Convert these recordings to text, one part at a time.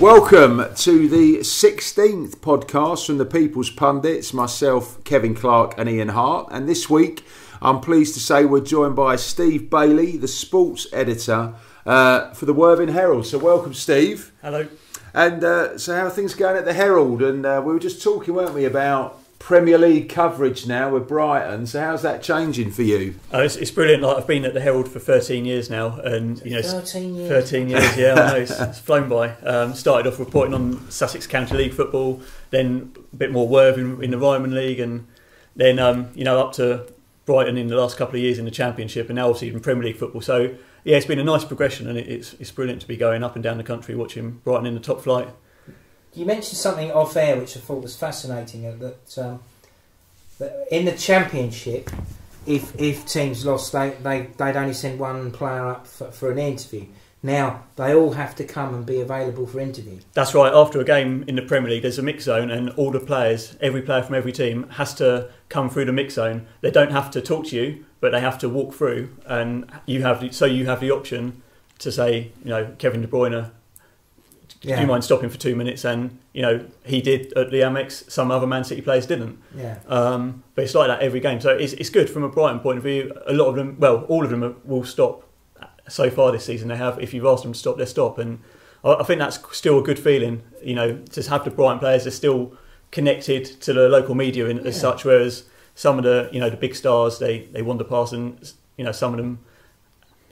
Welcome to the 16th podcast from the People's Pundits, myself, Kevin Clark and Ian Hart. And this week, I'm pleased to say we're joined by Steve Bailey, the sports editor for the Worthing Herald. So welcome, Steve. Hello. And so how are things going at the Herald? And we were just talking, weren't we, about Premier League coverage now with Brighton. So how's that changing for you? It's brilliant. Like, I've been at the Herald for 13 years now, and 13 years. 13 years. Yeah, I know, it's flown by. Started off reporting on Sussex County League football, then a bit more Worthing in the Ryman League, and then up to Brighton in the last couple of years in the Championship, and now obviously in Premier League football. So yeah, it's been a nice progression, and it's brilliant to be going up and down the country watching Brighton in the top flight. You mentioned something off air which I thought was fascinating, that in the Championship, if teams lost, they'd only send one player up for an interview. Now they all have to come and be available for interview. That's right. After a game in the Premier League, there's a mix zone, and all the players, every player from every team, has to come through the mix zone. They don't have to talk to you, but they have to walk through, and you have the option to say, Kevin De Bruyne, do you mind stopping for 2 minutes? And he did at the Amex. Some other Man City players didn't. Yeah. But it's like that every game. So it's good from a Brighton point of view. A lot of them, well, all of them will stop. So far this season, they have. If you've asked them to stop, they stop. And I think that's still a good feeling. To have the Brighton players, they're still connected to the local media as such. Whereas some of the big stars, they wander past, and some of them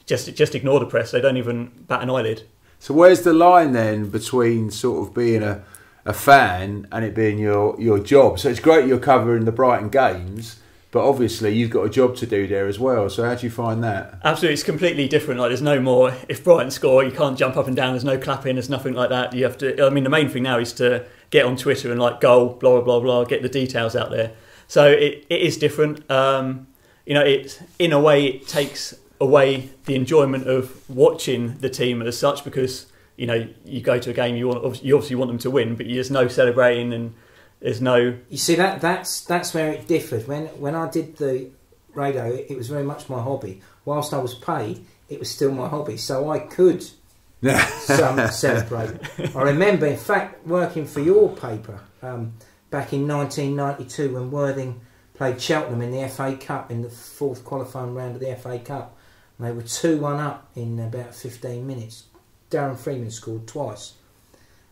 just ignore the press. They don't even bat an eyelid. So where's the line then between sort of being a fan and it being your job? So it's great you're covering the Brighton games, but obviously you've got a job to do there as well. So how do you find that? Absolutely, it's completely different. Like, there's no more, if Brighton score, you can't jump up and down, there's no clapping, there's nothing like that. You have to, the main thing now is to get on Twitter and goal, blah, blah, blah, blah, get the details out there. So it is different. It's, in a way, it takes away the enjoyment of watching the team as such, because you go to a game, you obviously want them to win, but there's no celebrating and there's no. You see, that's where it differed. When I did the radio, it was very much my hobby. Whilst I was paid, it was still my hobby, so I could celebrate. I remember, in fact, working for your paper back in 1992 when Worthing played Cheltenham in the FA Cup in the fourth qualifying round of the FA Cup. And they were 2-1 up in about 15 minutes. Darren Freeman scored twice.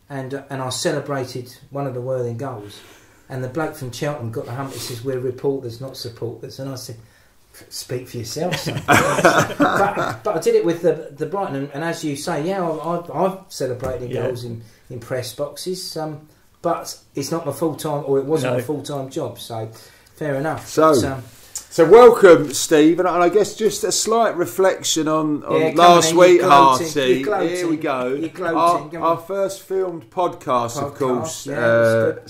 And I celebrated one of the Worthing goals. And the bloke from Cheltenham got the hump. He says, "We're reporters, not supporters." And I said, "Speak for yourself, son." but I did it with the Brighton. And as you say, I've celebrated goals in press boxes. But it's not my full-time, or it wasn't my full-time job. So, fair enough. So welcome, Steve, and I guess just a slight reflection on last week, Harty. Here we go. Our first filmed podcast, of course,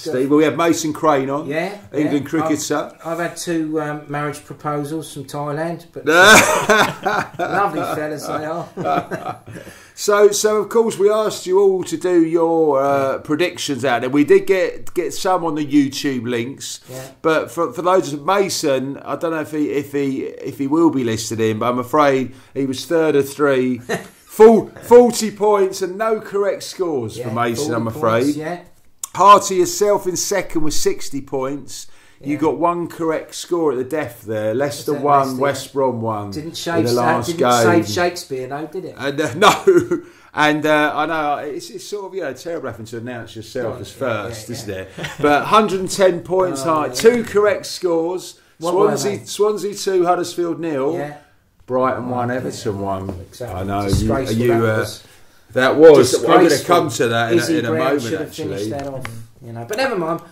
Steve. Well, we had Mason Crane on, England cricketer. I've had 2 marriage proposals from Thailand, but lovely fellas they are. So of course we asked you all to do your predictions out there. We did get some on the YouTube links, but for those of Mason, I don't know if he will be listed in, but I'm afraid he was third of 3, 40 points and no correct scores for Mason. I'm afraid. Harty yourself in second with 60 points. You got 1 correct score at the death there. Leicester 1, West Brom 1. Didn't save Shakespeare, though, did it? And, no. And I know it's sort of terrible having to announce yourself as first, isn't it? But 110 points high, 2 correct scores. Swansea 2, Huddersfield 0. Brighton 1, Everton 1. Exactly. I know. That was. I'm going to come to that in a moment. Actually, that off, but never mind.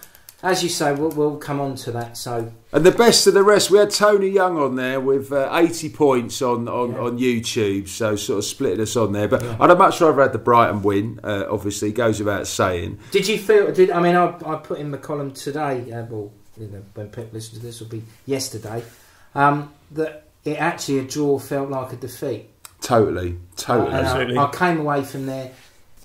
As you say, we'll come on to that. So, and the best of the rest, we had Tony Young on there with 80 points on YouTube, so sort of splitting us on there. But I'd have much rather had the Brighton win. Obviously, goes without saying. Did you feel? I put in the column today. When people listen to this, will be yesterday. That it actually a draw felt like a defeat. Totally. Absolutely. I came away from there.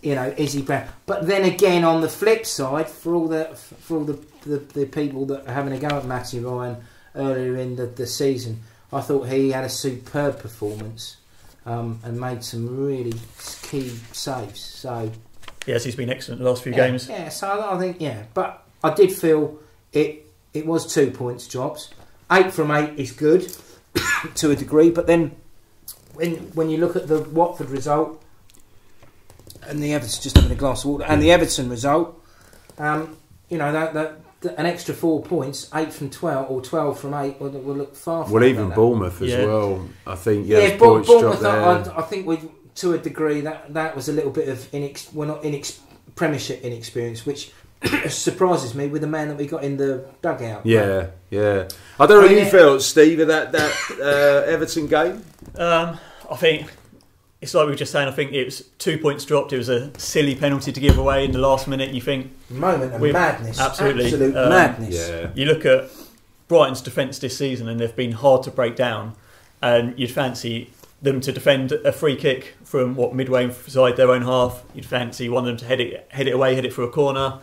Izzy Brown. But then again, on the flip side, for all the people that are having a go at Matthew Ryan earlier in the season, I thought he had a superb performance and made some really key saves. So Yes, he's been excellent the last few games. Yeah, so I think, but I did feel it was 2 points drops. 8 from 8 is good to a degree, but then when you look at the Watford result and the Everton, just having a glass of water, and the Everton result, you know, that an extra 4 points, 8 from 12 or 12 from 8, will look far. Well, even Bournemouth as well. I think points Bournemouth. there. I think to a degree that was a little bit of Premiership inexperience, which surprises me with the man that we got in the dugout. Yeah. I don't know how you felt, Steve, of that Everton game. I think it's like we were just saying. I think it was 2 points dropped. It was a silly penalty to give away in the last minute. You think moment of madness, absolute madness. Yeah. You look at Brighton's defence this season, and they've been hard to break down. And you'd fancy them to defend a free kick from midway inside their own half. You'd fancy one of them to head it away, head it through a corner.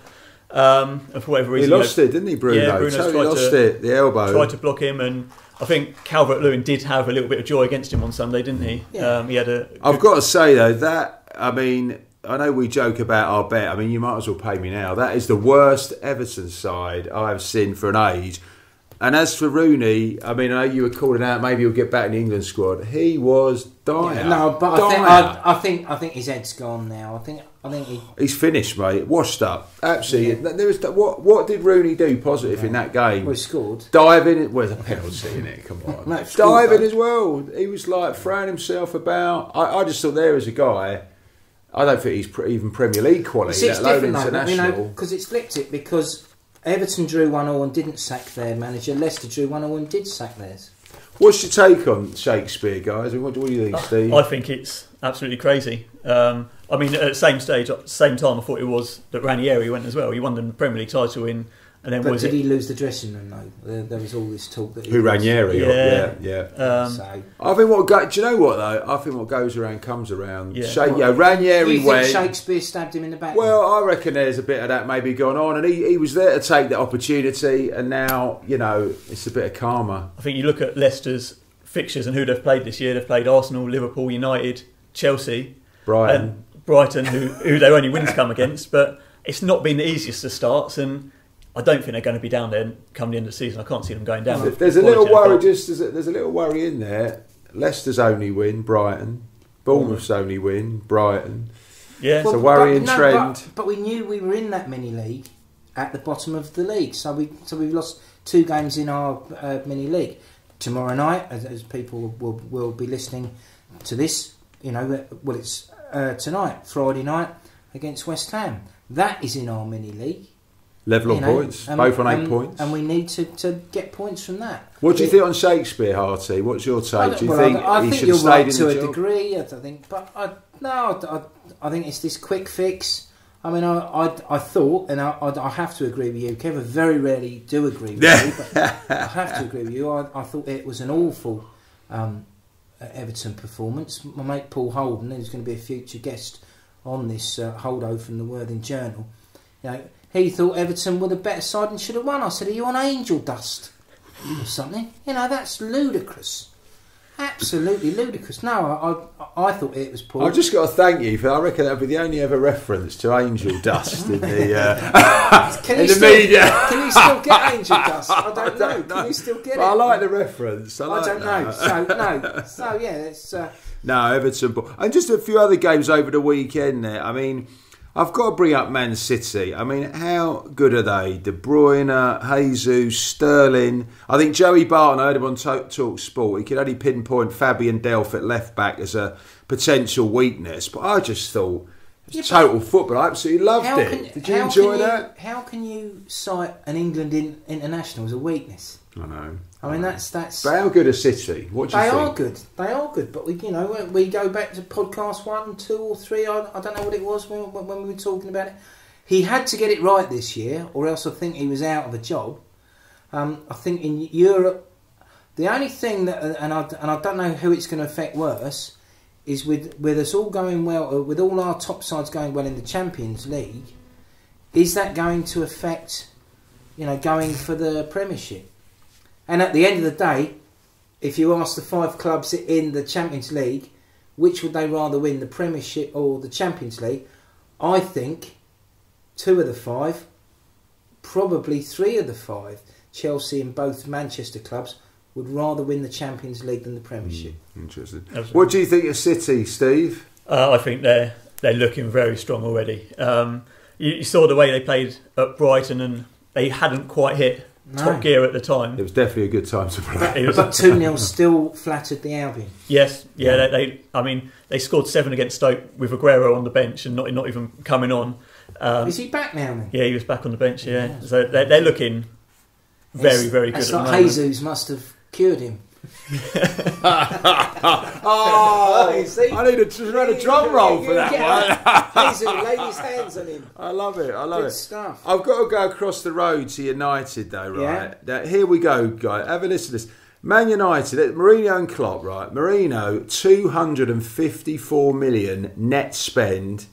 And for whatever reason, he lost it, didn't he, Bruno? Yeah, Bruno's lost it. The elbow tried to block him, and I think Calvert-Lewin did have a little bit of joy against him on Sunday, didn't he? Yeah. He had I've got to say though that I know we joke about our bet. You might as well pay me now. That is the worst Everton side I have seen for an age. And as for Rooney, I know you were calling out maybe he'll get back in the England squad. He was dire. Yeah, no, but I think his head's gone now. I think he's finished, mate. Washed up, absolutely. Yeah. There was what did Rooney do positive in that game? Well, he scored. Diving, well, there's a penalty in it. Come on, no, diving as well. He was like throwing himself about. I just thought there was a guy. I don't think he's even Premier League quality, let alone international. Because it's flipped it because Everton drew 1-1 and didn't sack their manager. Leicester drew 1-1 and did sack theirs. What's your take on Shakespeare, guys? What do you think, Steve? I think it's absolutely crazy. At the same time, I thought it was that Ranieri went as well. He won the Premier League title in, and then did he lose the dressing room though? There was all this talk that Ranieri? Yeah. I think do you know what though? I think what goes around comes around. Yeah. Ranieri went. Shakespeare stabbed him in the back. Well, I reckon there's a bit of that maybe going on, and he was there to take that opportunity, and now it's a bit of karma. I think you look at Leicester's fixtures and who they've played this year. They've played Arsenal, Liverpool, United, Chelsea, Brighton, who their only wins come against. But it's not been the easiest of starts, and I don't think they're going to be down there come the end of the season. I can't see them going down. There's a little worry. There's a little worry in there. Leicester's only win, Brighton. Bournemouth's only win, Brighton. Yeah, it's a worrying trend. But we knew we were in that mini league at the bottom of the league, so we've lost 2 games in our mini league. Tomorrow night, as people will be listening to this, it's tonight, Friday night against West Ham. That is in our mini league. Level on points, both on 8 points. And we need to get points from that. What do you think on Shakespeare, Harty? What's your take? Do you think I he think should you're have right stayed in to the a job? degree, I think it's this quick fix. I thought, and I have to agree with you, Kev, I very rarely do agree with you, but I have to agree with you. I thought it was an awful Everton performance. My mate Paul Holden, who's going to be a future guest on this Holdo from the Worthing Journal, he thought Everton were the better side and should have won. I said, are you on angel dust or something? That's ludicrous. Absolutely ludicrous. No, I thought it was poor. I've just got to thank you for. I reckon that'll be the only ever reference to angel dust in the media. Can you still get angel dust? I don't know. Can you still get it? I like the reference. I don't know. So yeah, it's no Everton. And just a few other games over the weekend. There, I've got to bring up Man City. How good are they? De Bruyne, Jesus, Sterling. I think Joey Barton, I heard him on Talk Sport, he could only pinpoint Fabian Delph at left back as a potential weakness. But I just thought it was total football. I absolutely loved it. Did you enjoy that? How can you cite an England international as a weakness? I know. That's. But how good are City? What do you think? They are good. But we go back to podcast 1, 2, or 3. I don't know what it was when we were talking about it. He had to get it right this year, or else I think he was out of a job. I think in Europe, the only thing that, and I don't know who it's going to affect worse, is with us all going well, with all our top sides going well in the Champions League. Is that going to affect, going for the Premiership? And at the end of the day, if you ask the 5 clubs in the Champions League, which would they rather win, the Premiership or the Champions League? I think 2 of the 5, probably 3 of the 5, Chelsea and both Manchester clubs would rather win the Champions League than the Premiership. Interesting. Absolutely. What do you think of City, Steve? I think they're looking very strong already. You saw the way they played at Brighton, and they hadn't quite hit top gear at the time. It was definitely a good time to play. But 2-0 still flattered the Albion. Yes, yeah. They scored 7 against Stoke with Aguero on the bench and not even coming on. Is he back now then? Yeah, he was back on the bench. Yeah, so they're looking very, very good. It's at like the moment. Jesus must have cured him. I need to run a drum roll for that one. Jesus laid his hands on him. I love it. Good stuff. I've got to go across the road to United, though, right? Now, here we go, guys. Have a listen to this. Man United, Mourinho and Klopp, right? Mourinho, 254 million net spend.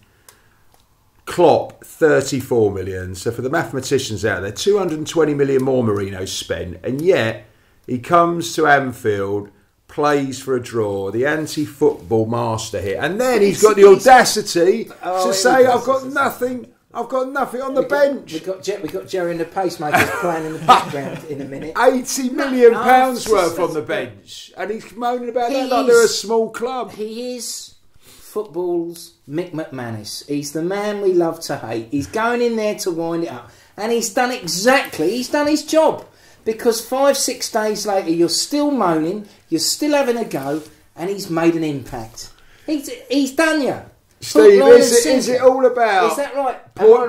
Klopp, 34 million. So for the mathematicians out there, 220 million more Mourinho spent, and yet he comes to Anfield, plays for a draw, the anti-football master here, and then he's got the audacity to say, "I've got nothing on the bench." We got Jerry and the pacemakers playing in the background in a minute. £80 million worth on the bench, and he's moaning about that like they're a small club. He is football's Mick McManus. He's the man we love to hate. He's going in there to wind it up, and he's done his job. Because 5-6 days later, you're still moaning, you're still having a go, and he's made an impact. He's done you. Steve, is it all about... Is that right?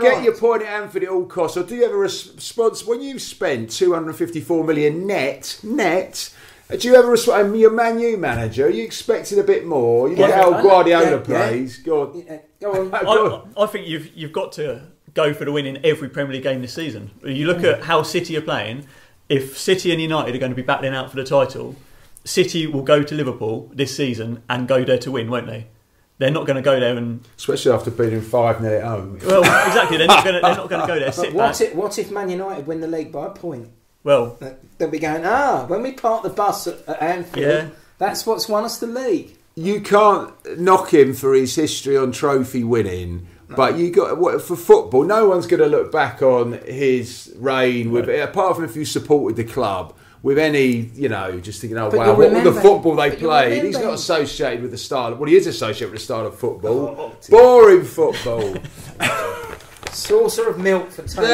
Get your point at Anfield at all costs, or do you have a response... When you've spent 254 million net, do you have a response... Your Man U manager, are you expecting a bit more? You look at how Guardiola plays. Go on. I think you've got to go for the win in every Premier League game this season. You look at how City are playing... If City and United are going to be battling out for the title, City will go to Liverpool this season and go there to win, won't they? They're not going to go there and... Especially after beating 5-0 at home. Well, exactly. They're not going to go there. But what if Man United win the league by a point? Well... They'll be going, when we park the bus at Anfield, that's what's won us the league. You can't knock him for his history on trophy winning... But for football, no one's going to look back on his reign apart from if you supported the club with any, just thinking, what was the football they played? He's not associated with the style. Well, he is associated with the style of football. Boring football. Saucer of milk for Tony.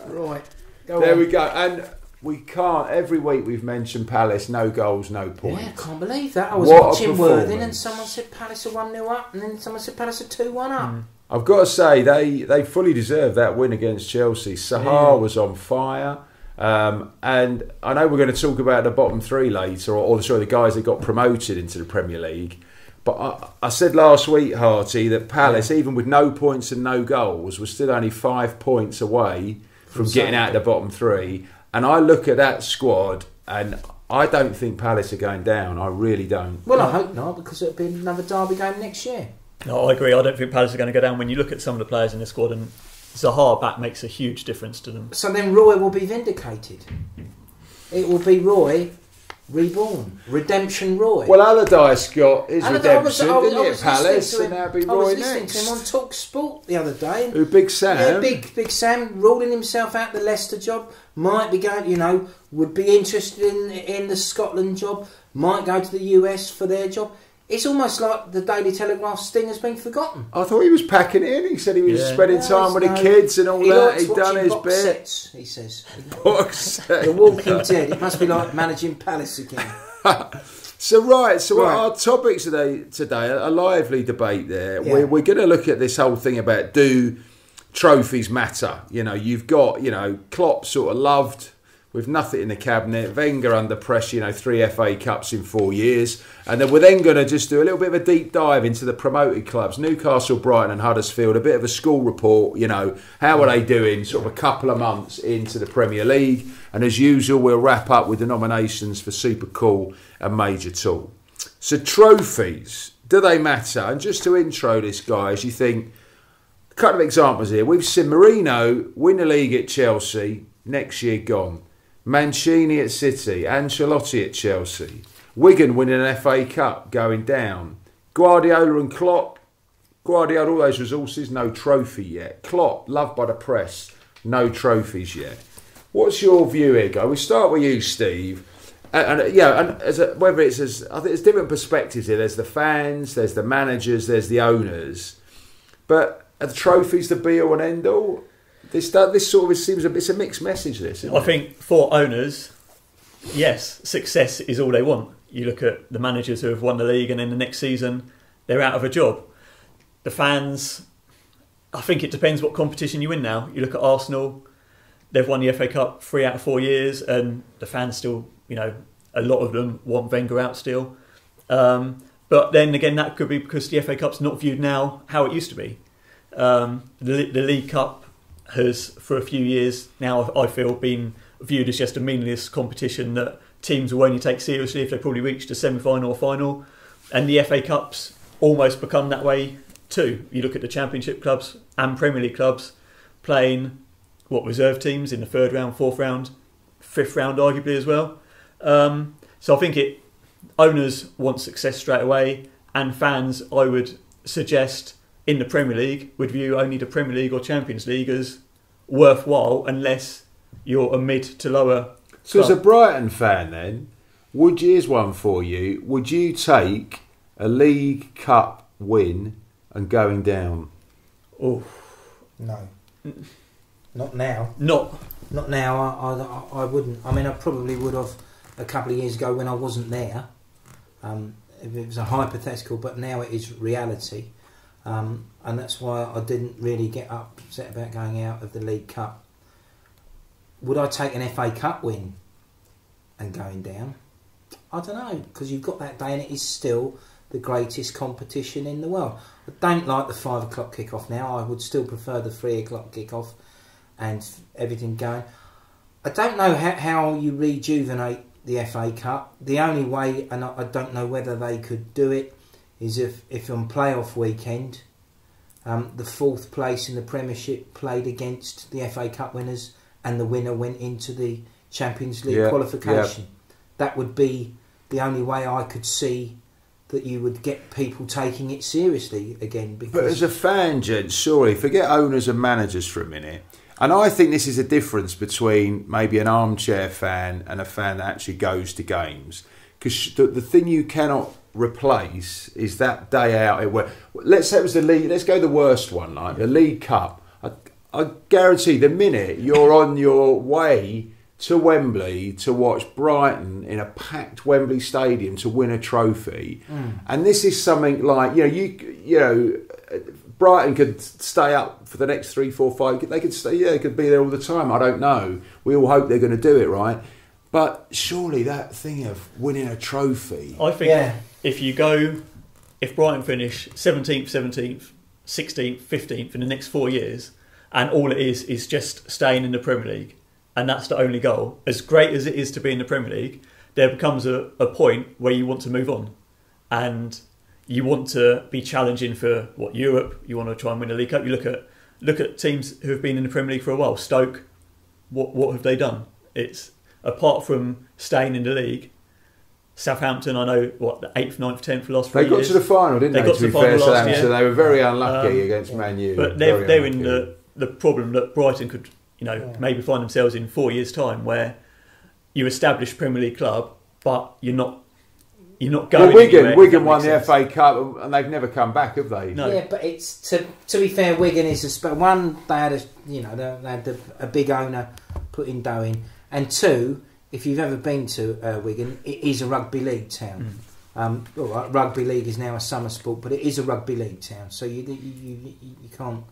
Right. There we go. And we can't. Every week we've mentioned Palace, no goals, no points. Yeah, I can't believe that. I was watching Worthing and someone said Palace are 1-0 up, and then someone said Palace are 2-1 up. I've got to say, they fully deserved that win against Chelsea. Sahar was on fire. And I know we're going to talk about the bottom 3 later, or the guys that got promoted into the Premier League. But I said last week, Harty, that Palace, even with no points and no goals, was still only 5 points away from getting out of the bottom 3. And I look at that squad and I don't think Palace are going down. I really don't. Well, I hope not, because it'll be another derby game next year. No, I agree. I don't think Palace are going to go down. When you look at some of the players in the squad, and Zaha back makes a huge difference to them. So then Roy will be vindicated. It will be Roy reborn. Redemption Roy. Well, Allardyce got his redemption, didn't he, at Palace, and now be Roy next. I was listening to him on Talk Sport the other day. Who, Big Sam? Yeah, Big Sam, ruling himself out the Leicester job. Might be going, would be interested in the Scotland job. Might go to the US for their job. It's almost like the Daily Telegraph sting has been forgotten. I thought he was packing it in. He said he was spending time with the kids and all that. He'd done his bit. Sets, he says. Box sets. The Walking Dead. It must be like managing Palace again. So our topics today, a lively debate there. Yeah. We're going to look at this whole thing about, do trophies matter? You've got, Klopp sort of loved with nothing in the cabinet, Wenger under pressure, 3 FA Cups in 4 years. And then we're then going to just do a little bit of a deep dive into the promoted clubs, Newcastle, Brighton and Huddersfield, a bit of a school report, how are they doing sort of a couple of months into the Premier League. And as usual, we'll wrap up with the nominations for Super Cool and Major Tool. So trophies, do they matter? And just to intro this, guys, you think, a couple of examples here. We've seen Mourinho win the league at Chelsea, next year gone. Mancini at City, Ancelotti at Chelsea, Wigan winning an FA Cup, going down. Guardiola and Klopp, Guardiola, all those resources, no trophy yet. Klopp, loved by the press, no trophies yet. What's your view here, Guy? We start with you, Steve. And whether it's I think there's different perspectives here. There's the fans, there's the managers, there's the owners. But are the trophies the be all and end all? This sort of seems it's a mixed message. I think for owners, yes, success is all they want. You look at the managers who have won the league, and then the next season they're out of a job. The fans, I think it depends what competition you win now. You look at Arsenal, they've won the FA Cup 3 out of 4 years, and the fans still, a lot of them want Wenger out still. But then again, that could be because the FA Cup's not viewed now how it used to be. The League Cup has, for a few years now, I feel, been viewed as just a meaningless competition that teams will only take seriously if they probably reached a semi-final or final. And the FA Cup's almost become that way too. You look at the Championship clubs and Premier League clubs playing reserve teams in the 3rd round, 4th round, 5th round arguably as well. So I think owners want success straight away, and fans, I would suggest, in the Premier League would view only the Premier League or Champions League as worthwhile unless you're a mid to lower. So as a Brighton fan then, here's one for you, would you take a League Cup win and going down? Oh, no. Not now. Not now. I wouldn't. I mean, I probably would have a couple of years ago when I wasn't there. If it was a hypothetical, but now it is reality. And that's why I didn't really get upset about going out of the League Cup. Would I take an FA Cup win and going down? I don't know, because you've got that day and it is still the greatest competition in the world. I don't like the 5 o'clock kick-off now. I would still prefer the 3 o'clock kick-off and everything going. I don't know how you rejuvenate the FA Cup. The only way, and I don't know whether they could do it, is if on playoff weekend the 4th place in the Premiership played against the FA Cup winners and the winner went into the Champions League qualification. That would be the only way I could see that you would get people taking it seriously again. But as a fan, gents, surely, forget owners and managers for a minute, and I think this is a difference between maybe an armchair fan and a fan that actually goes to games. Because the thing you cannot replace is that day out. Let's say it was the league. Let's go the worst one, like the League Cup. I guarantee the minute you're on your way to Wembley to watch Brighton in a packed Wembley Stadium to win a trophy, and this is something like Brighton could stay up for the next 3, 4, 5. They could stay. Yeah, they could be there all the time. I don't know. We all hope they're going to do it right. But surely that thing of winning a trophy... I think if Brighton finish 17th, 17th, 16th, 15th in the next 4 years, and all it is just staying in the Premier League, and that's the only goal, as great as it is to be in the Premier League, there becomes a point where you want to move on. And you want to be challenging for, Europe, you want to try and win a League Cup. You look at teams who have been in the Premier League for a while. Stoke, what have they done? It's... Apart from staying in the league, Southampton, I know, the 8th, 9th, 10th last 3 years. They got to the final, didn't they? Got to the final last year. So they were very unlucky against Man U. But they're in the problem that Brighton could, maybe find themselves in 4 years' time, where you establish Premier League club, but you're not going. Well, Wigan won the FA Cup, and they've never come back, have they? No. Yeah, but it's to be fair, Wigan is one. They had a big owner putting dough in. And 2, if you've ever been to Wigan, it is a rugby league town. Rugby league is now a summer sport, but it is a rugby league town, so you can't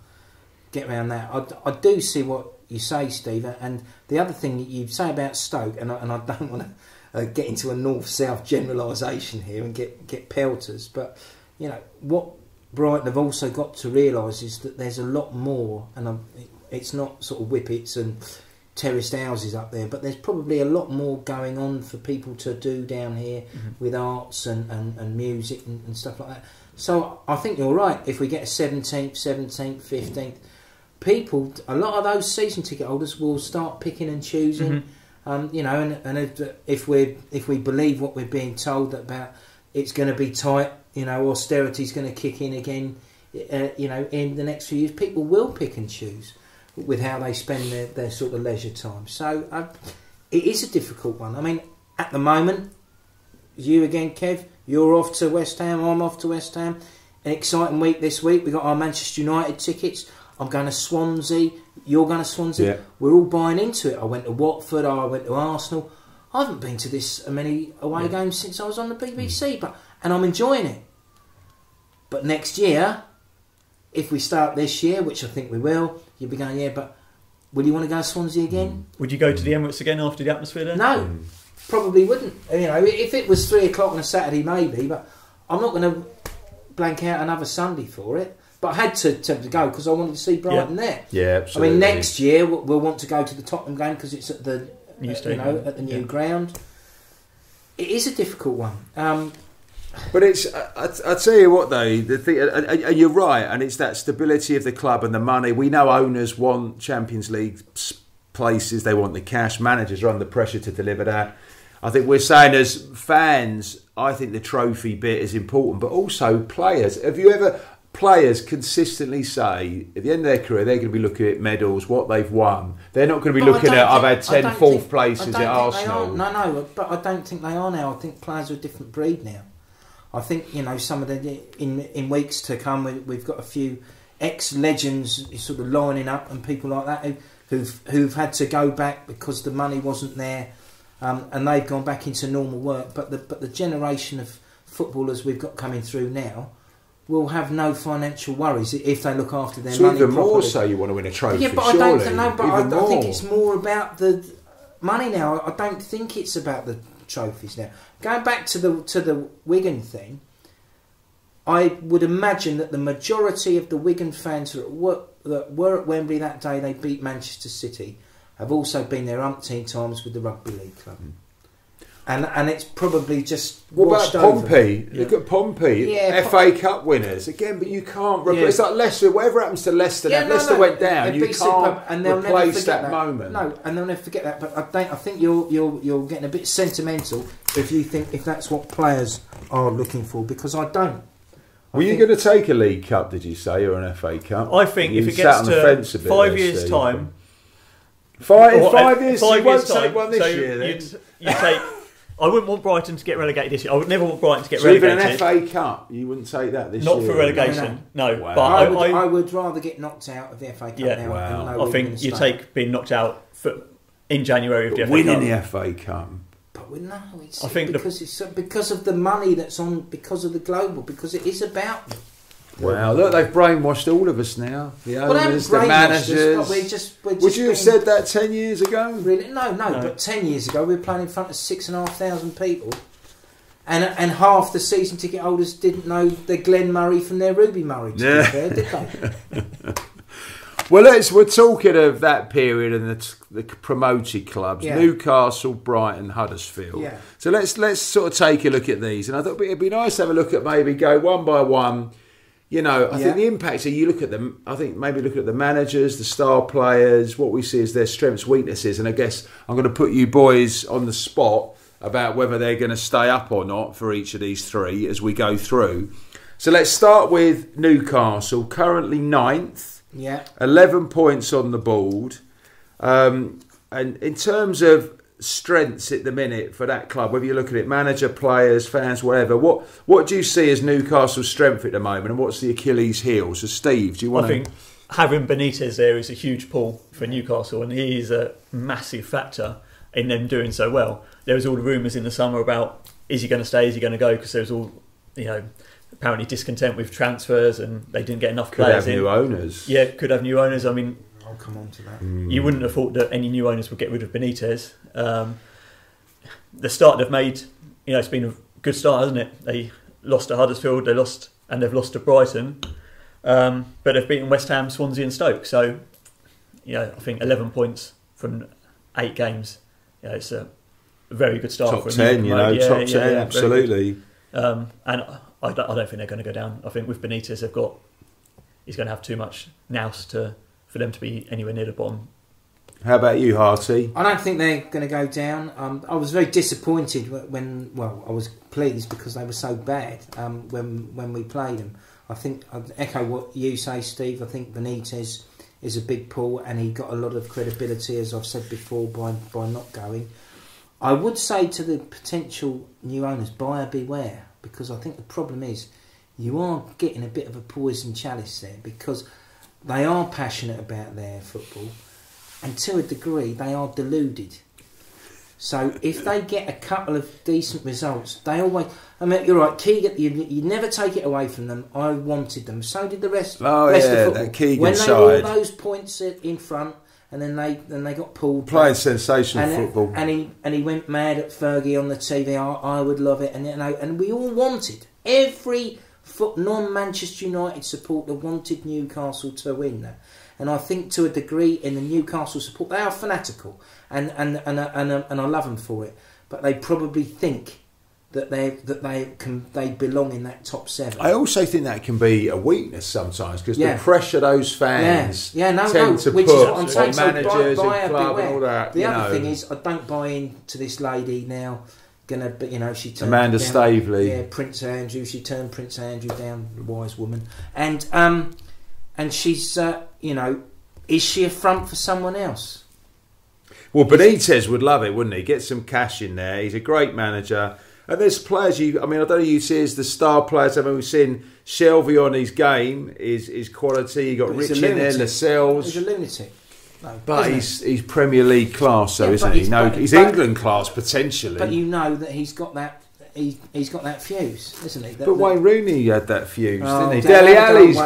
get around that. I do see what you say, Steve, and the other thing that you say about Stoke, and I don't want to get into a north-south generalisation here and get pelters, but what Brighton have also got to realise is that there's a lot more, and it's not sort of whippets and terraced houses up there, but there's probably a lot more going on for people to do down here with arts and music and stuff like that. So I think you're right. If we get a 17th, 15th, people, a lot of those season ticket holders will start picking and choosing. And if we believe what we're being told about, it's going to be tight. Austerity's going to kick in again in the next few years, people will pick and choose with how they spend their sort of leisure time. So it is a difficult one. I mean, at the moment, you again, Kev, you're off to West Ham, I'm off to West Ham. An exciting week this week. We've got our Manchester United tickets. I'm going to Swansea. You're going to Swansea. Yeah. We're all buying into it. I went to Watford. I went to Arsenal. I haven't been to this many away games since I was on the BBC, and I'm enjoying it. But next year, if we start this year, which I think we will, you'll be going, but will you want to go to Swansea again? Would you go to the Emirates again after the atmosphere there? No, probably wouldn't. If it was 3 o'clock on a Saturday, maybe, but I'm not going to blank out another Sunday for it. But I had to go because I wanted to see Brighton there. Yeah, absolutely. I mean, next year we'll want to go to the Tottenham game because it's at the new stadium, at the new ground. It is a difficult one. But it's, I tell you what though, the thing, and you're right, and it's that stability of the club and the money. We know owners want Champions League places, they want the cash, managers are under pressure to deliver that. I think we're saying as fans, I think the trophy bit is important, but also players. Have you ever, players consistently say, at the end of their career, they're going to be looking at medals, what they've won. They're not going to be looking at, I've had 10 fourth places at Arsenal. No, but I don't think they are now. I think players are a different breed now. I think, some of the in weeks to come, we've got a few ex-legends sort of lining up and people like that who've had to go back because the money wasn't there, and they've gone back into normal work. But the generation of footballers we've got coming through now will have no financial worries if they look after their money even properly. more so you want to win a trophy, yeah, but surely. I don't know. But I think it's more about the money now. I don't think it's about the trophies now. Going back to the Wigan thing, I would imagine that the majority of the Wigan fans that were at Wembley that day they beat Manchester City have also been there umpteen times with the Rugby League club. And it's probably just what about Pompey? Yeah. Look at Pompey, FA Cup winners again, but you can't. It's like Leicester. Whatever happens to Leicester, Leicester went down. You can't replace that moment. No, and they'll never forget that. But I think you're getting a bit sentimental if that's what players are looking for, because I don't. Were you going to take a League Cup? Did you say, or an FA Cup? I think if it gets to 5 years' time, 5 years, you won't take one this so year. Then you take. I wouldn't want Brighton to get relegated this year. I would never want Brighton to get so relegated. Even an FA Cup, you wouldn't take that this year? Not for relegation, no. Wow. But I would rather get knocked out of the FA Cup now. Wow. I think you take being knocked out in January of the FA Cup. Winning the FA Cup. But no, it's I think because of the money that's on, because of the global, because it is about. Wow, look, they've brainwashed all of us now. The owners, the managers. Would you have said that 10 years ago? Really? No. But 10 years ago, we were playing in front of 6,500 people, and half the season ticket holders didn't know the Glenn Murray from their Ruby Murray. To be fair, did they? Well, we're talking of that period and the promoted clubs: Newcastle, Brighton, Huddersfield. Yeah. So let's sort of take a look at these, and I thought it'd be nice to have a look at maybe go one by one. I think the impacts. You look at them. I think maybe look at the managers, the star players, what we see as their strengths, weaknesses, and I guess I'm going to put you boys on the spot about whether they're going to stay up or not for each of these three as we go through. So let's start with Newcastle, currently 9th. Yeah. 11 points on the board. And in terms of strengths at the minute for that club, whether you look at it, manager, players, fans, whatever, what do you see as Newcastle's strength at the moment, and what's the Achilles heel? So Steve, do you want I think having Benitez there is a huge pull for Newcastle, and he is a massive factor in them doing so well. There was all the rumours in the summer about, is he going to stay, is he going to go, because there was all, apparently discontent with transfers and they didn't get enough players in. Could have new owners. Yeah, could have new owners. I mean, I'll come on to that. You wouldn't have thought that any new owners would get rid of Benitez. The start they've made, it's been a good start, hasn't it? They lost to Huddersfield, they've lost to Brighton, but they've beaten West Ham, Swansea and Stoke. So, I think 11 points from 8 games. It's a very good start. Top for 10, top 10, absolutely. And I don't think they're going to go down. I think with Benitez, he's going to have too much nous for them to be anywhere near the bottom. How about you, Harty? I don't think they're going to go down. I was very disappointed I was pleased because they were so bad when we played them. I think I'd echo what you say, Steve. I think Benitez is a big pull, and he got a lot of credibility, as I've said before, by not going. I would say to the potential new owners, buyer beware, because I think the problem is you are getting a bit of a poison chalice there, because they are passionate about their football, and to a degree they are deluded. So if they get a couple of decent results, they always... I mean, you're right, Keegan, you never take it away from them. I wanted them. So did the rest, rest of football. That Keegan when they side. were all those points in front, and then they got pulled. Playing sensational football. And he went mad at Fergie on the TV. I would love it. And we all wanted. Every non-Manchester United supporter wanted Newcastle to win that. And I think to a degree in the Newcastle support, they are fanatical, and I love them for it. But they probably think that they belong in that top 7. I also think that can be a weakness sometimes, because the pressure those fans tend to which put is what I'm saying. on managers So and club and all that. The other thing is, I don't buy into this lady now. She turned Amanda down, Staveley. Prince Andrew. She turned Prince Andrew down. Wise woman. And she's is she a front for someone else? Well, Benitez would love it, wouldn't he? Get some cash in there. He's a great manager. And there's players I don't know you see as the star players. I mean, we've seen Shelby on his game, his quality. You got Rich in there, Lascelles. He's a lunatic. No, but he's Premier League class, though, isn't he? He's England class potentially. But you know that he's got that. He's got that fuse, isn't he? But Wayne Rooney had that fuse, didn't he? Dele Alli's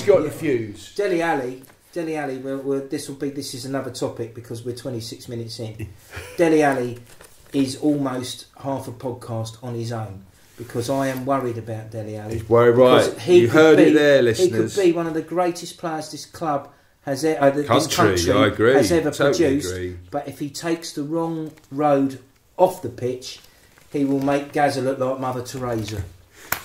got the fuse. Dele Alli. This is another topic because we're 26 minutes in. Dele Alli is almost half a podcast on his own, because I am worried about Dele Alli. He's worried, right? You heard it there, listeners. He could be one of the greatest players this club has ever, this country I agree. has ever produced. Agree. But if he takes the wrong road off the pitch, he will make Gaza look like Mother Teresa.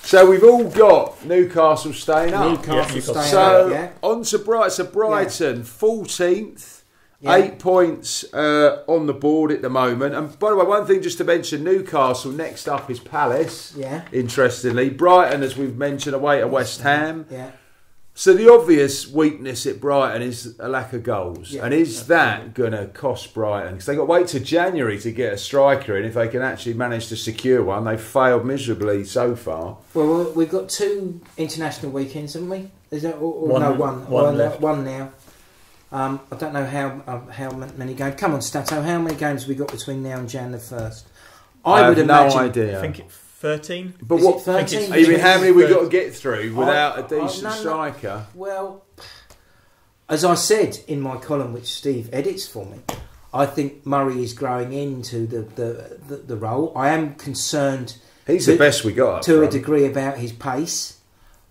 So we've all got Newcastle staying up. Newcastle staying so up, on to Brighton. So Brighton, 14th. 8 points on the board at the moment. And by the way, one thing just to mention, Newcastle, next up is Palace, interestingly. Brighton, as we've mentioned, away at West Ham. Yeah. So the obvious weakness at Brighton is a lack of goals. And is that going to cost Brighton? Because they've got to wait to January to get a striker in. If they can actually manage to secure one, they've failed miserably so far. Well, we've got 2 international weekends, haven't we? Is that one now. I don't know how many games. Come on, Stato. How many games have we got between now and Jan the 1st? I would imagine, no idea. I think it's 13. But is what? 13? I mean, how many we got to get through without a decent striker? Well, as I said in my column, which Steve edits for me, I think Murray is growing into the role. I am concerned. He's the best we got to a degree about his pace,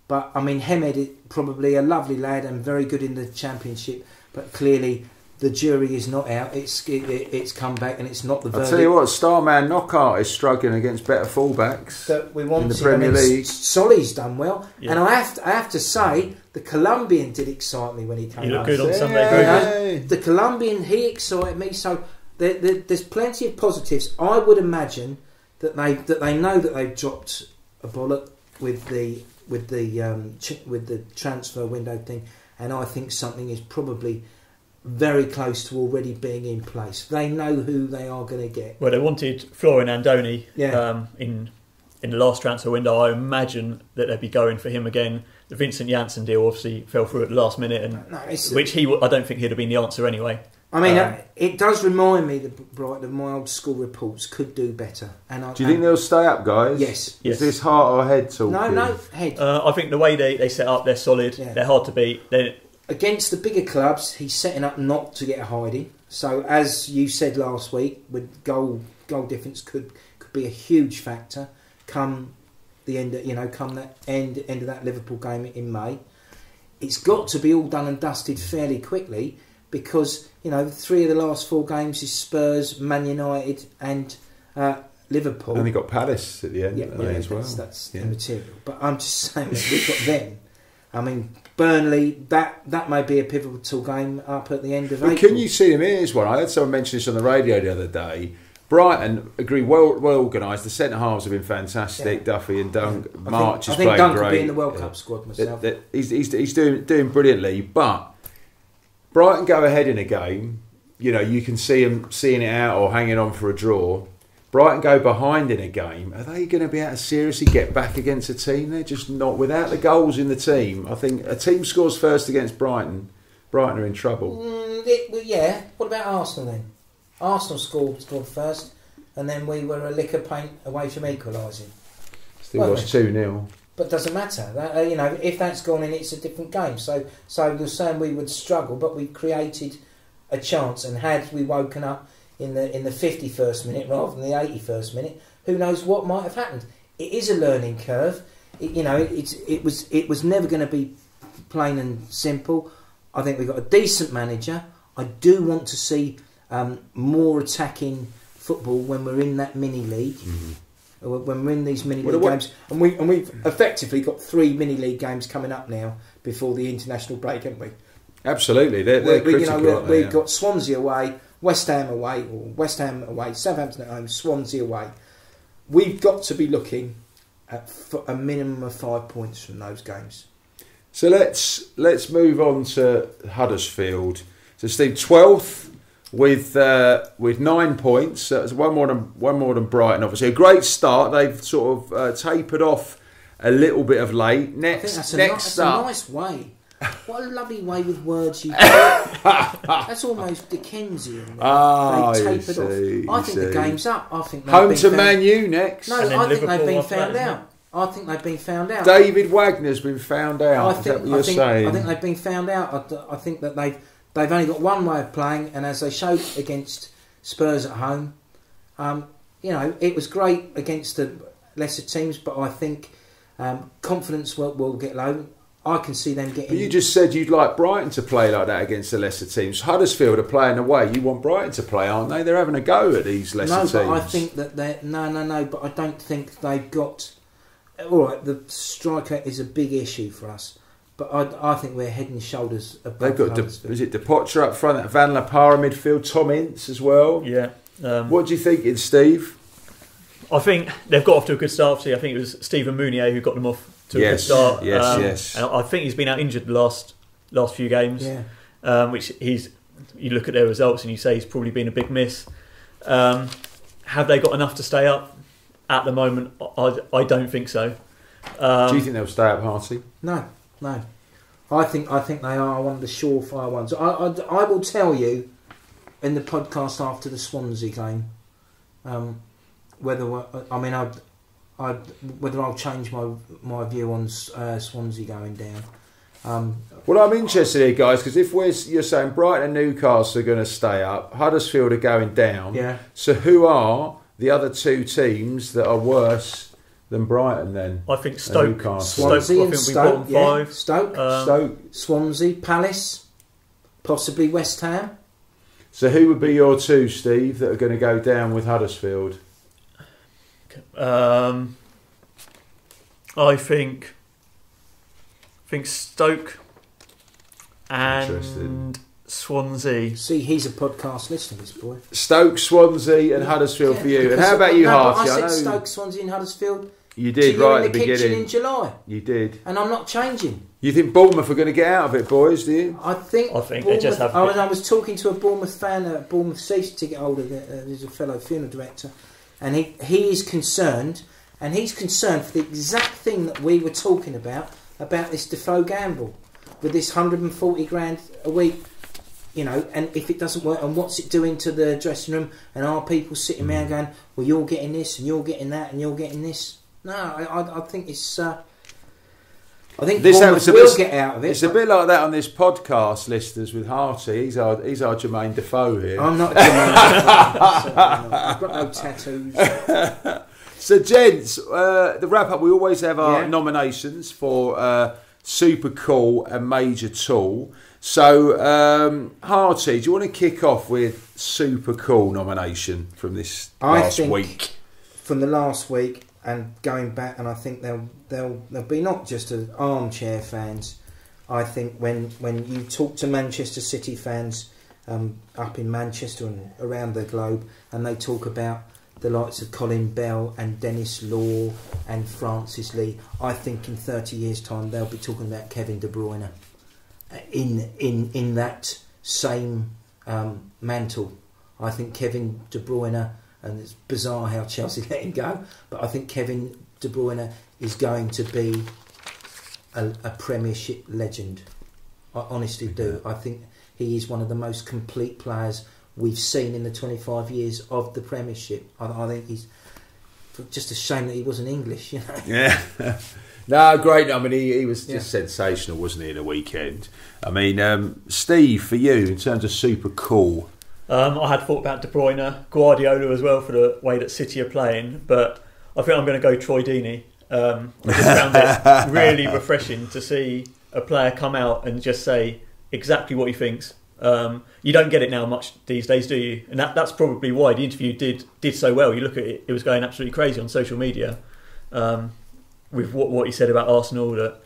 but I mean, Hemed is probably a lovely lad and very good in the Championship. But clearly, the jury is not out. It's come back, and it's not the verdict. I'll tell you what, Starman Knockout is struggling against better fullbacks that we want in the Premier League. Solly's done well, and I have to say, the Colombian did excite me when he came. He looked good on Sunday. The Colombian, he excited me. So there's plenty of positives. I would imagine that they know that they've dropped a bollock with the transfer window thing. And I think something is probably very close to already being in place. They know who they are going to get. Well, they wanted Florian Andoni in the last transfer window. I imagine that they'd be going for him again. The Vincent Janssen deal obviously fell through at the last minute, and I don't think he'd have been the answer anyway. I mean, it does remind me that Brighton, my old school reports, could do better. Do you think they'll stay up, guys? Yes. Is this heart or head talking? No, head. I think the way they set up, they're solid. Yeah. They're hard to beat. Against the bigger clubs, he's setting up not to get a hiding. So, as you said last week, with goal difference could be a huge factor come the end. Come that end of that Liverpool game in May. It's got to be all done and dusted fairly quickly. Because 3 of the last 4 games is Spurs, Man United, and Liverpool. And they got Palace at the end as well. That's immaterial. But I'm just saying that we've got them. I mean, Burnley. That may be a pivotal game up at the end of April. Can you see them? Here's one. I heard someone mention this on the radio the other day. Brighton, agree, well organised. The centre halves have been fantastic. Yeah. Duffy and Dunk. Yeah. March I is think playing Dunk great. will be in the World Cup squad myself. He's doing brilliantly. But Brighton go ahead in a game. You know, you can see them seeing it out or hanging on for a draw. Brighton go behind in a game. Are they going to be able to seriously get back against a team? They're just not. Without the goals in the team, I think a team scores first against Brighton. Brighton are in trouble. Yeah. What about Arsenal then? Arsenal scored first, and then we were a lick of paint away from equalising. Still lost 2-0. But doesn't matter. You know, if that's gone in, it's a different game. So they're saying we would struggle, but we created a chance. And had we woken up in the 51st minute rather than the 81st minute, who knows what might have happened? It is a learning curve. It was never going to be plain and simple. I think we've got a decent manager. I do want to see more attacking football when we're in that mini league. When we're in these mini league games, and we've effectively got 3 mini league games coming up now before the international break, haven't we? Absolutely, they're critical. We've got Swansea away, West Ham away, Southampton at home, Swansea away. We've got to be looking at a minimum of 5 points from those games. So let's move on to Huddersfield. So Steve, 12th. With 9 points, so it's one more than Brighton. Obviously, a great start. They've sort of tapered off a little bit of late. Next a nice way. What a lovely way with words you. That's almost Dickensian. They tapered off. I think the game's up. I think home to Man U next. No, I think they've been found out. I think they've been found out. David Wagner's been found out. Is that what you're saying? I think they've been found out. I think that they've only got one way of playing, and as they showed against Spurs at home, it was great against the lesser teams, but I think confidence will get low. I can see them getting... But you just said you'd like Brighton to play like that against the lesser teams. Huddersfield are playing away. You want Brighton to play, aren't they? They're having a go at these lesser teams. No, but I think that they're... No, but I don't think they've got... All right, the striker is a big issue for us. But I think we're head and shoulders above. They've got is it Depotre up front, Van La Parra midfield, Tom Ince as well. Yeah. What do you think, Steve? I think they've got off to a good start. I think it was Stephen Mounier who got them off to a good start. Yes. And I think he's been out injured the last few games. Yeah. Which you look at their results and you say he's probably been a big miss. Have they got enough to stay up? At the moment, I don't think so. Do you think they'll stay up, Harty? No. I think they are one of the surefire ones. I will tell you in the podcast after the Swansea game whether I'll change my view on Swansea going down. Well, I'm interested here, guys, because if you're saying Brighton and Newcastle are going to stay up, Huddersfield are going down. Yeah. So who are the other two teams that are worse than Brighton then? I think Stoke. Swansea and Stoke. Yeah. Five. Stoke. Swansea, Palace, possibly West Ham. So who would be your two, Steve, that are going to go down with Huddersfield? I think Stoke and Swansea. See, he's a podcast listener, this boy. Stoke, Swansea and Huddersfield for you. And how about you, Harty? I said Stoke, Swansea and Huddersfield. You did right at the kitchen beginning. In July. You did. And I'm not changing. You think Bournemouth are going to get out of it, boys, do you? I think they just have... I was talking to a Bournemouth fan at Bournemouth season ticket holder, who's a fellow funeral director, and he is concerned, and he's concerned for the exact thing that we were talking about this Defoe gamble, with this 140 grand a week, and if it doesn't work, and what's it doing to the dressing room, and are people sitting around going, well, you're getting this, and you're getting that, and you're getting this? No, I think it's... I think Bournemouth will get out of it. It's a bit like that on this podcast, listeners, with Harty. He's our Jermaine Defoe here. I'm not Jermaine Defoe. I've got no tattoos. So, gents, the wrap-up, we always have our nominations for Super Cool and Major Tool. So, Harty, do you want to kick off with Super Cool nomination from this last week? From the last week... And going back, and I think they'll be not just armchair fans. I think when you talk to Manchester City fans up in Manchester and around the globe, and they talk about the likes of Colin Bell and Dennis Law and Francis Lee. I think in 30 years' time they'll be talking about Kevin De Bruyne in that same mantle. I think Kevin De Bruyne, and it's bizarre how Chelsea let him go, but I think Kevin De Bruyne is going to be a Premiership legend. I honestly do. I think he is one of the most complete players we've seen in the 25 years of the Premiership. I think he's just a shame that he wasn't English, you know. Yeah. No, great. I mean, he was just sensational, wasn't he, in the weekend? I mean, Steve, for you, in terms of super cool. I had thought about De Bruyne, Guardiola as well for the way that City are playing, but I think I'm going to go Troy Deeney. I just found it really refreshing to see a player come out and just say exactly what he thinks. You don't get it now much these days, do you? And that's probably why the interview did so well. You look at it; it was going absolutely crazy on social media with what he said about Arsenal. That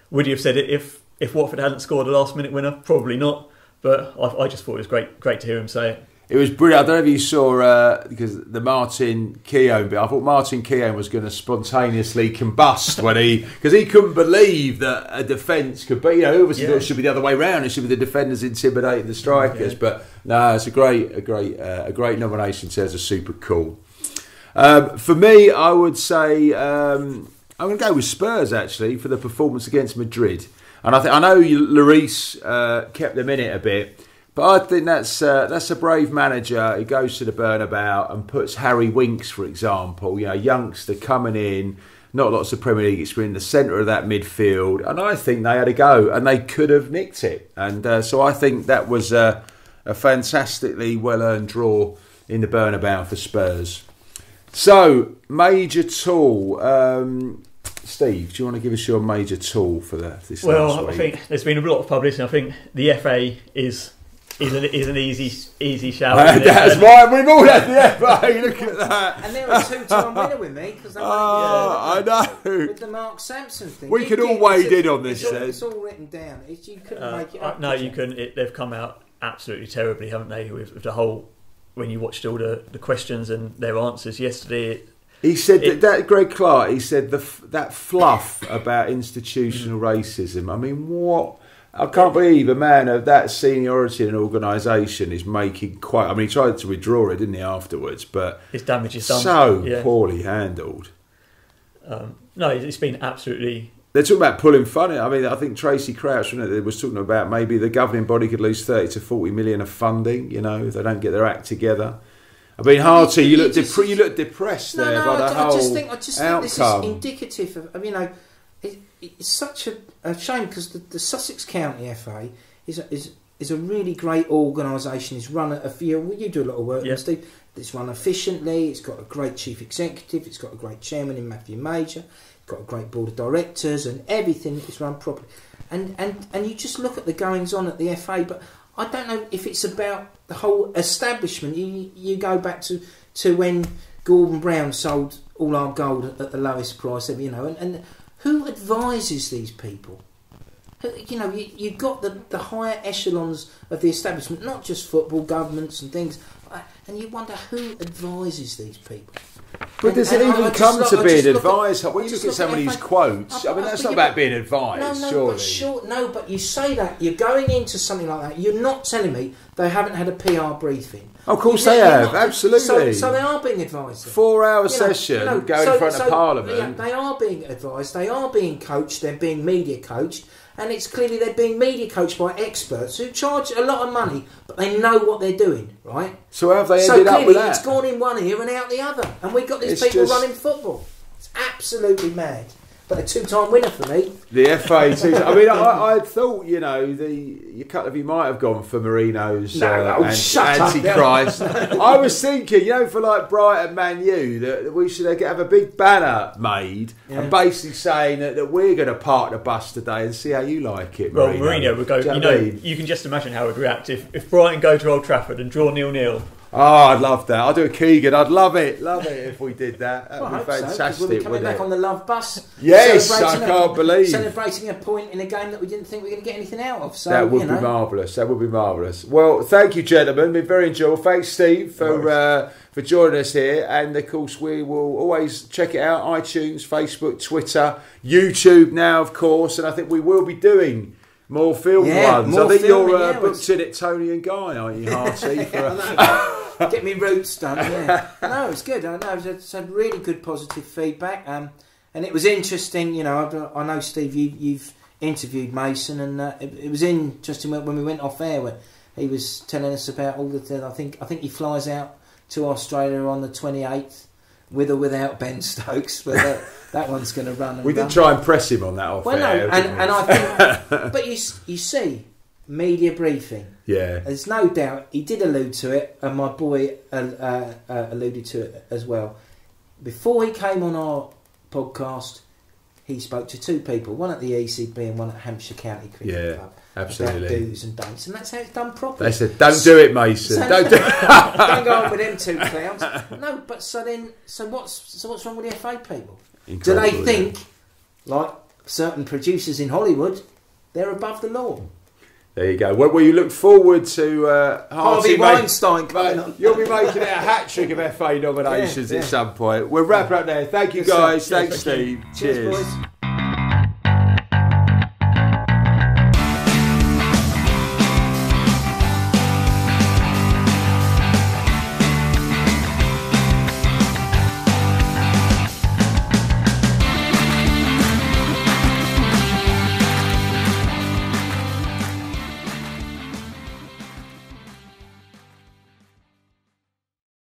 would he have said it if Watford hadn't scored a last-minute winner? Probably not. But I just thought it was great to hear him say it. It was brilliant. I don't know if you saw because the Martin Keown bit. I thought Martin Keown was going to spontaneously combust because he couldn't believe that a defence could be. Obviously thought it should be the other way round. It should be the defenders intimidating the strikers. Yeah. But no, it's a great nomination. It says a super cool. For me, I would say I'm going to go with Spurs actually for the performance against Madrid. And I know Lloris kept them in it a bit. But I think that's a brave manager. He goes to the Bernabeu and puts Harry Winks, for example, youngster coming in, not lots of Premier League experience, in the centre of that midfield. And I think they had a go and they could have nicked it. And so I think that was a fantastically well-earned draw in the Bernabeu for Spurs. So, major tool. Steve, do you want to give us your major tool for this last week? I think there's been a lot of publicity. I think the FA is an easy shout. That's why we've all had the FA. Look at that. And they're a two-time winner with me because I know with the Mark Sampson thing. We could all wade in on this. It's all written down. You couldn't make it up. No, you couldn't. They've come out absolutely terribly, haven't they? With the whole when you watched all the questions and their answers yesterday. He said that Greg Clark. He said that fluff about institutional racism. I mean, what? I can't believe a man of that seniority in an organisation is making quite... I mean, he tried to withdraw it, didn't he, afterwards, but... His damage is done. So poorly handled. No, it's been absolutely... They're talking about pulling fun. I mean, I think Tracy Crouch was talking about maybe the governing body could lose 30 to 40 million of funding, if they don't get their act together. I mean, Harty, you look depressed there by the whole outcome. I just think this is indicative of... It's such a shame because the Sussex County FA is a really great organisation. It's run you do a lot of work, Steve. It's run efficiently. It's got a great chief executive. It's got a great chairman in Matthew Major. It's got a great board of directors, and everything is run properly. And you just look at the goings on at the FA, but I don't know if it's about the whole establishment. You go back to when Gordon Brown sold all our gold at the lowest price ever, and who advises these people? You've got the higher echelons of the establishment, not just football, governments and things, and you wonder who advises these people. But does it even come to being advised? When you look at some of these quotes, I mean, that's not about being advised, surely. But you say that, you're going into something like that, you're not telling me they haven't had a PR briefing. Of course they have, absolutely. So they are being advised. 4-hour session, going in front of Parliament. Yeah, they are being advised, they are being coached, they're being media coached, and it's clearly they're being media coached by experts who charge a lot of money, but they know what they're doing, right? So how have they ended up with that? It's gone in one ear and out the other, and we've got these people running football. It's absolutely mad. But a two-time winner for me. The FA two. I mean, I thought a couple of you might have gone for Marino's Antichrist. I was thinking, for like Brighton, Man U, that we should have a big banner made and basically saying that we're going to park the bus today and see how you like it. Well, Mourinho would go. You can just imagine how it would react if Brighton go to Old Trafford and draw 0-0. Oh, I'd love that. I'd do a Keegan. I'd love it if we did that. That would be fantastic. So, we'll be coming back on the Love Bus. Yes, I can't believe. Celebrating a point in a game that we didn't think we were going to get anything out of. So, that would be marvellous. That would be marvellous. Well, thank you, gentlemen. Been very enjoyable. Thanks, Steve, for joining us here. And of course, we will always check it out: iTunes, Facebook, Twitter, YouTube now, of course. And I think we will be doing more film ones. I think you're booked in it, Tony and Guy, aren't you, Harty? Get me roots done, No, it's good. I know it's had really good positive feedback. And it was interesting, you know, I know, Steve, you've interviewed Mason, and it was interesting when we went off air, where he was telling us about all the... I think he flies out to Australia on the 28th, with or without Ben Stokes, but that one's going to run. We did try and press him on that off air. And I think... But you see... Media briefing. Yeah. There's no doubt he did allude to it, and my boy alluded to it as well. Before he came on our podcast, he spoke to two people, one at the ECB and one at Hampshire County Cricket Club. Absolutely. About do's and don'ts, and that's how it's done properly. They said, "Don't do it, Mason. Don't do it." Don't go on with them two clowns. No, but so what's wrong with the FA people? Incredible, do they think, like certain producers in Hollywood, they're above the law? There you go. Well, you look forward to Harvey Weinstein coming on. You'll be making it a hat-trick of FA nominations at some point. We'll wrap it up there. Thank you, guys. Thanks, Steve. Cheers, boys.